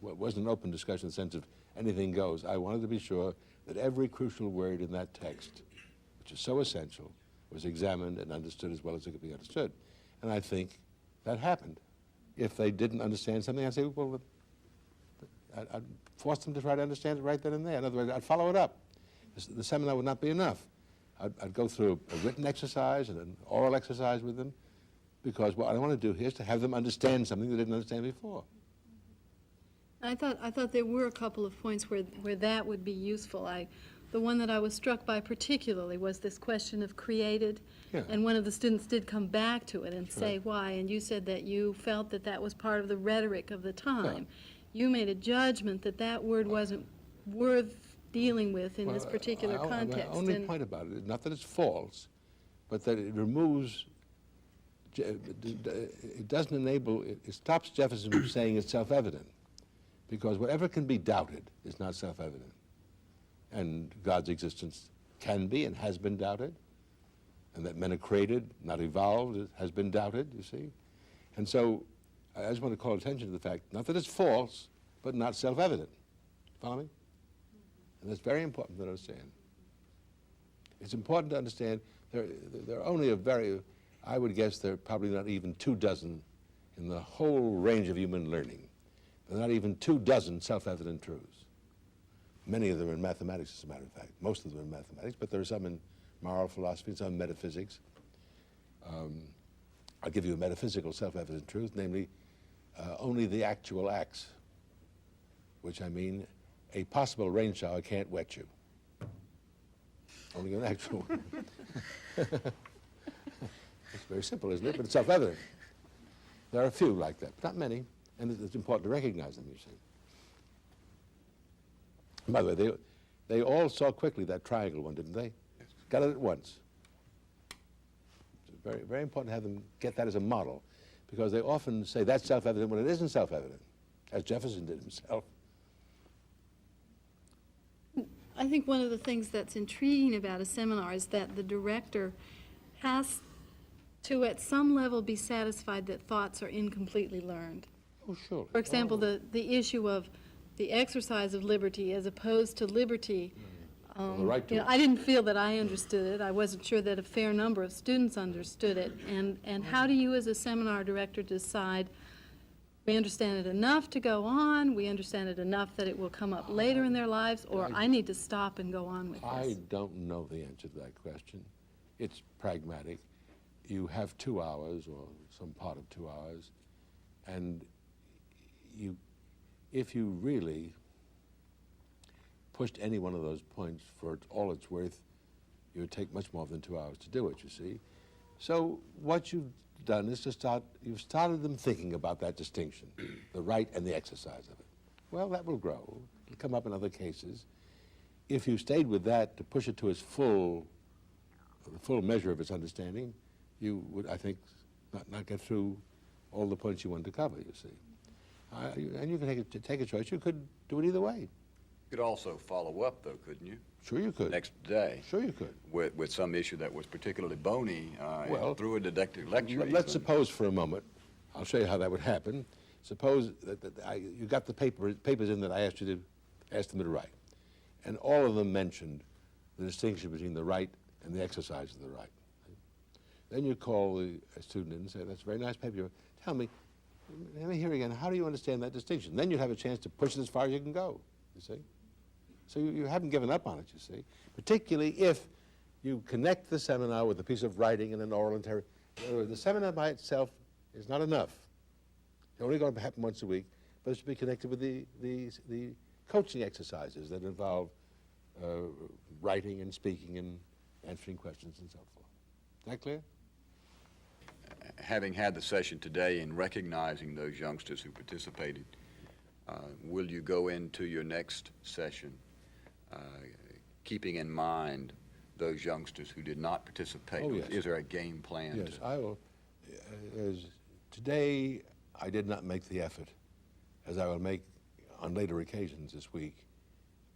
It wasn't an open discussion in the sense of anything goes. I wanted to be sure that every crucial word in that text, which is so essential, was examined and understood as well as it could be understood. And I think that happened. If they didn't understand something, I'd say, well, I'd force them to try to understand it right then and there. In other words, I'd follow it up. The seminar would not be enough. I'd go through a written exercise and an oral exercise with them, because what I want to do here is to have them understand something they didn't understand before. I thought there were a couple of points where that would be useful. The one that I was struck by particularly was this question of created, and one of the students did come back to it and say why, and you said that you felt that that was part of the rhetoric of the time. You made a judgment that that word wasn't worth dealing with in this particular context. My only point about it is not that it's false, but that it removes, it doesn't enable, it stops Jefferson from saying it's self-evident. Because whatever can be doubted is not self-evident. And God's existence can be and has been doubted. And that men are created, not evolved, has been doubted, you see. And so I just want to call attention to the fact, not that it's false, but not self-evident. Follow me? And that's very important to understand. It's important to understand there are only I would guess there are probably not even 24 in the whole range of human learning There are not even 24 self-evident truths. Many of them in mathematics, as a matter of fact. Most of them in mathematics, but there are some in moral philosophy, some in metaphysics. I'll give you a metaphysical self-evident truth, namely, only the actual acts, which I mean, a possible rain shower can't wet you. Only an actual one. It's very simple, isn't it? But it's self-evident. There are a few like that, but not many, and it's important to recognize them, you see. And by the way, they all saw quickly that triangle one, didn't they? Yes. Got it at once. It's very, very important to have them get that as a model, because they often say that's self-evident when it isn't self-evident, as Jefferson did himself. I think one of the things that's intriguing about a seminar is that the director has to, at some level, be satisfied that thoughts are incompletely learned. Oh, sure. For example, the issue of the exercise of liberty as opposed to liberty. The right to You know, it. I didn't feel that I understood it. I wasn't sure that a fair number of students understood it. And how do you, as a seminar director, decide we understand it enough to go on, we understand it enough that it will come up later in their lives, or I need to stop and go on with this? I don't know the answer to that question. It's pragmatic. You have 2 hours or some part of 2 hours, and if you really pushed any one of those points for all it's worth, it would take much more than 2 hours to do it, you see. So what you've done is you've started them thinking about that distinction, the right and the exercise of it. Well, that will grow. It'll come up in other cases. If you stayed with that to push it to its the full measure of its understanding, you would, I think, not get through all the points you wanted to cover, you see. And you can take a choice. You could do it either way. You could also follow up, though, couldn't you? Sure you could. Next day. Sure you could. With some issue that was particularly bony Well, through a didactic lecture. Let's suppose for a moment, I'll show you how that would happen. Suppose that you got the papers in that I asked them to write, and all of them mentioned the distinction between the right and the exercise of the right. Then you call the student in and say, that's a very nice paper. Tell me, let me hear again, how do you understand that distinction? Then you'd have a chance to push it as far as you can go, you see? So you haven't given up on it, you see, particularly if you connect the seminar with a piece of writing and an oral interrogation. The seminar by itself is not enough. It's only going to happen once a week, but it should be connected with the coaching exercises that involve writing and speaking and answering questions and so forth. Is that clear? Having had the session today and recognizing those youngsters who participated, will you go into your next session keeping in mind those youngsters who did not participate? Oh, yes. Is there a game plan? Yes, I will. Today, I did not make the effort, as I will make on later occasions this week,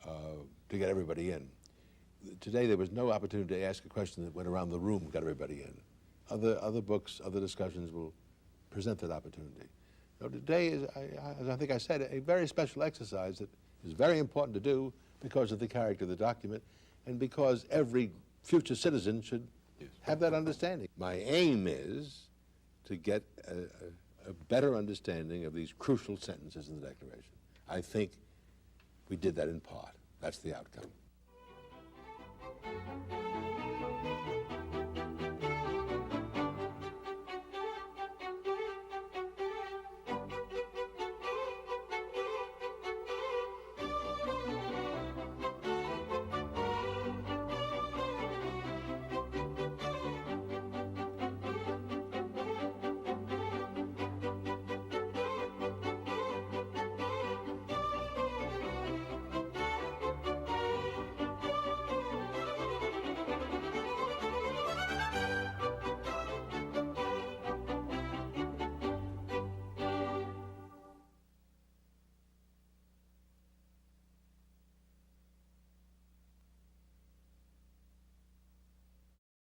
to get everybody in. Today, there was no opportunity to ask a question that went around the room and got everybody in. Other books, other discussions will present that opportunity. So today is, as I think I said, a very special exercise that is very important to do because of the character of the document and because every future citizen should have that understanding. My aim is to get a better understanding of these crucial sentences in the Declaration. I think we did that in part. That's the outcome.